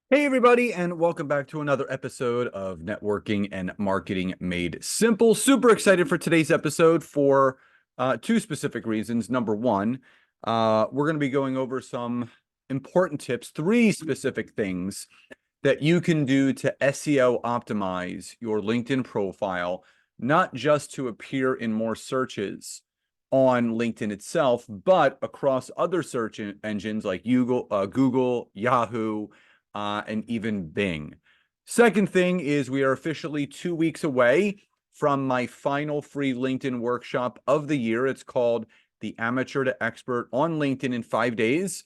Hey, everybody, and welcome back to another episode of Networking and Marketing Made Simple. Super excited for today's episode for two specific reasons. Number one, we're going to be going over some important tips, three specific things that you can do to SEO optimize your LinkedIn profile, not just to appear in more searches on LinkedIn itself, but across other search engines like Google, Yahoo, and even Bing. Second thing is we are officially 2 weeks away from my final free LinkedIn workshop of the year. It's called The Amateur to Expert on LinkedIn in 5 days.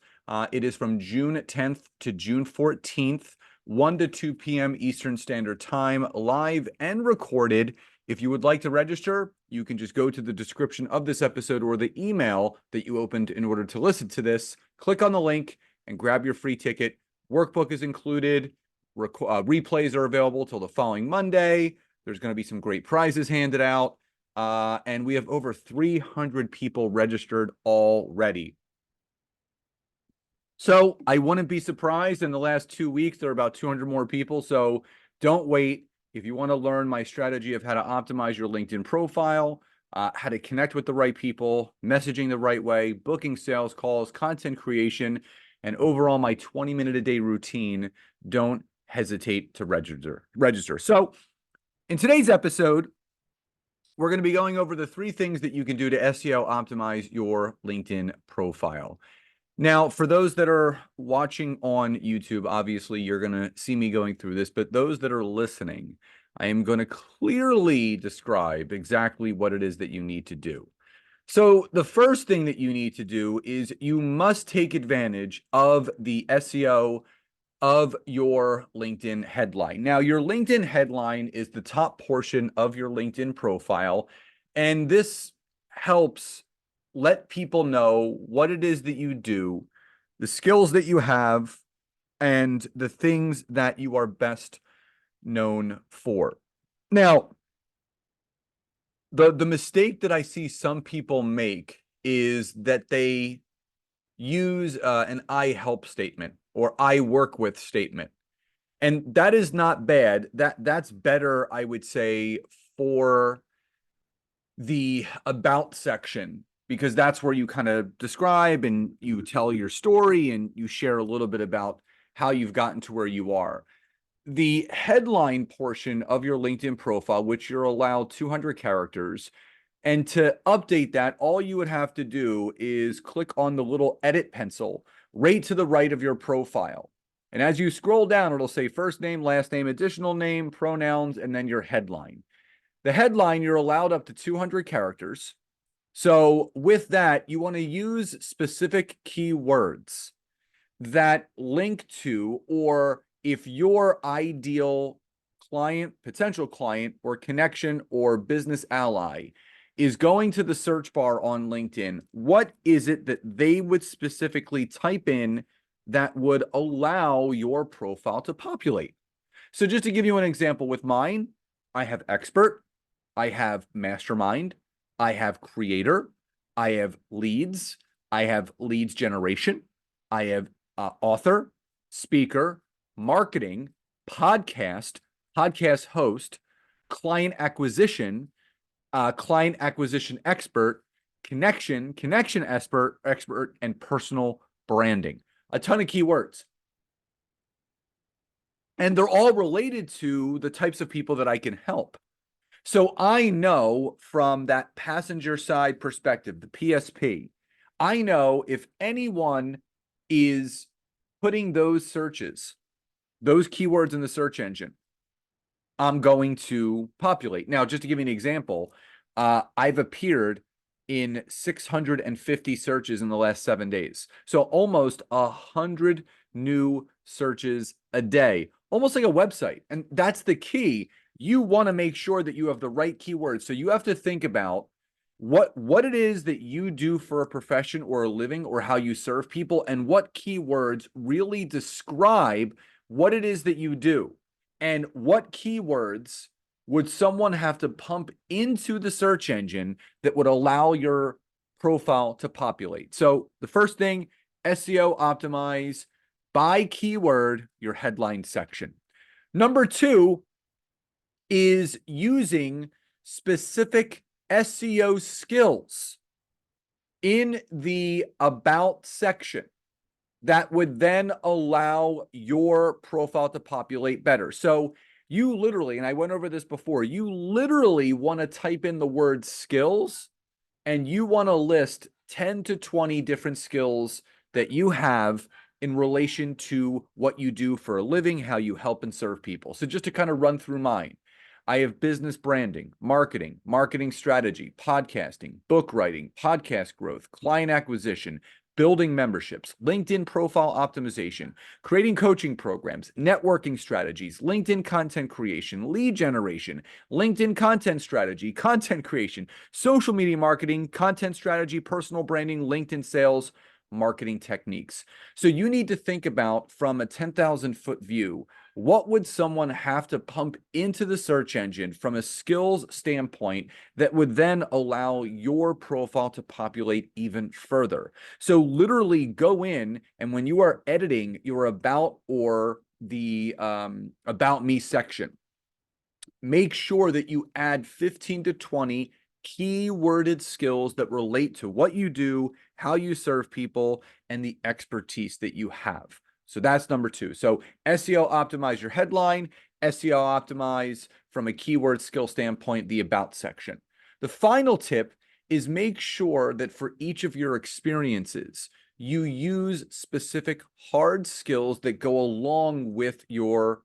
It is from June 10th to June 14th, 1 to 2 p.m. Eastern Standard Time, live and recorded. If you would like to register, you can just go to the description of this episode or the email that you opened in order to listen to this. Click on the link and grab your free ticket. Workbook is included. Replays are available till the following Monday. There's going to be some great prizes handed out. And we have over 300 people registered already. So I wouldn't be surprised in the last 2 weeks, there are about 200 more people. So don't wait. If you want to learn my strategy of how to optimize your LinkedIn profile, how to connect with the right people, messaging the right way, booking sales calls, content creation, and overall my 20-minute-a-day routine, don't hesitate to register. So in today's episode, we're going to be going over the three things that you can do to SEO optimize your LinkedIn profile. Now, for those that are watching on YouTube, obviously you're going to see me going through this, but those that are listening, I am going to clearly describe exactly what it is that you need to do. So the first thing that you need to do is you must take advantage of the SEO of your LinkedIn headline. Now, your LinkedIn headline is the top portion of your LinkedIn profile, and this helps let people know what it is that you do, the skills that you have, and the things that you are best known for. Now, the mistake that I see some people make is that they use an I help statement or I work with statement. And that is not bad. That's better, I would say, for the about section, because that's where you kind of describe and you tell your story and you share a little bit about how you've gotten to where you are. The headline portion of your LinkedIn profile, which you're allowed 200 characters, and to update that, all you would have to do is click on the little edit pencil right to the right of your profile. And as you scroll down, it'll say first name, last name, additional name, pronouns, and then your headline. The headline, you're allowed up to 200 characters. So with that, you want to use specific keywords that link to, or if your ideal client, potential client, or connection or business ally is going to the search bar on LinkedIn, what is it that they would specifically type in that would allow your profile to populate? So just to give you an example with mine, I have expert, I have mastermind, I have creator, I have leads, I have leads generation, I have author, speaker, marketing, podcast, podcast host, client acquisition expert, connection expert, and personal branding. A ton of keywords. And they're all related to the types of people that I can help. So I know from that passenger side perspective, the PSP, I know if anyone is putting those searches, those keywords in the search engine, I'm going to populate. Now, just to give you an example, I've appeared in 650 searches in the last 7 days. So almost 100 new searches a day, almost like a website. And that's the key. You want to make sure that you have the right keywords. So you have to think about what it is that you do for a profession or a living or how you serve people, and what keywords really describe what it is that you do. And what keywords would someone have to pump into the search engine that would allow your profile to populate? So the first thing, SEO optimize by keyword, your headline section. Number two is using specific SEO skills in the about section that would then allow your profile to populate better. So you literally, and I went over this before, you literally want to type in the word skills and you want to list 10 to 20 different skills that you have in relation to what you do for a living, how you help and serve people. So just to kind of run through mine, I have business branding, marketing strategy, podcasting, book writing, podcast growth, client acquisition, building memberships, LinkedIn profile optimization, creating coaching programs, networking strategies, LinkedIn content creation, lead generation, LinkedIn content strategy, content creation, social media marketing, content strategy, personal branding, LinkedIn sales, marketing techniques. So you need to think about, from a 10,000 foot view, what would someone have to pump into the search engine from a skills standpoint that would then allow your profile to populate even further? So literally go in, and when you are editing your about or the about me section, make sure that you add 15 to 20 keyworded skills that relate to what you do, how you serve people, and the expertise that you have. So that's number two. So SEO optimize your headline, SEO optimize from a keyword skill standpoint, the about section. The final tip is make sure that for each of your experiences, you use specific hard skills that go along with your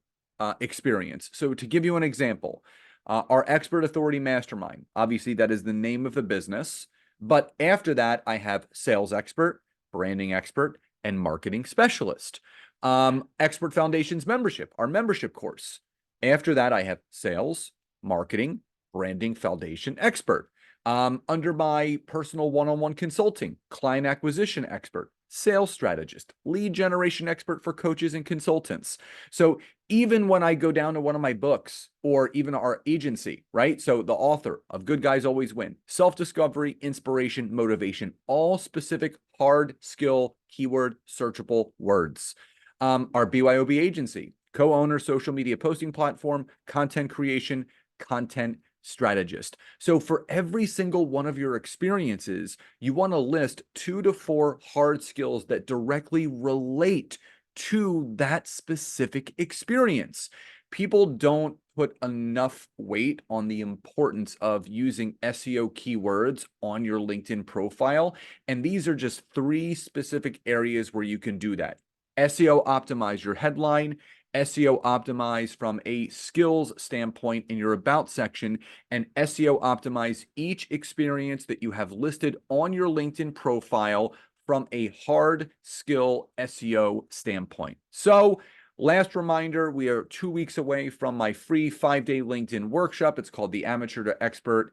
experience. So to give you an example, our Expert Authority Mastermind, obviously that is the name of the business. But after that, I have sales expert, branding expert, and marketing specialist. Expert Foundations membership, our membership course. After that, I have sales, marketing, branding foundation expert. Under my personal one-on-one consulting, client acquisition expert, sales strategist, lead generation expert for coaches and consultants. So even when I go down to one of my books or even our agency, right? So the author of Good Guys Always Win, self-discovery, inspiration, motivation, all specific hard skill, keyword, searchable words. Our BYOB agency, co-owner, social media posting platform, content creation, content strategist. So for every single one of your experiences, you want to list 2 to 4 hard skills that directly relate to that specific experience. People don't put enough weight on the importance of using SEO keywords on your LinkedIn profile. And these are just 3 specific areas where you can do that. SEO optimize your headline, SEO optimize from a skills standpoint in your about section, and SEO optimize each experience that you have listed on your LinkedIn profile from a hard skill SEO standpoint. So last reminder, we are 2 weeks away from my free 5-day LinkedIn workshop. It's called the Amateur to Expert.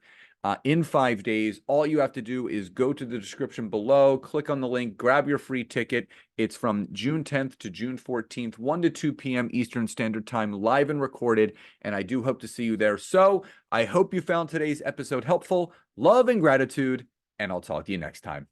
In 5 days, all you have to do is go to the description below, click on the link, grab your free ticket. It's from June 10th to June 14th, 1 to 2 p.m. Eastern Standard Time, live and recorded, and I do hope to see you there. So I hope you found today's episode helpful. Love and gratitude, and I'll talk to you next time.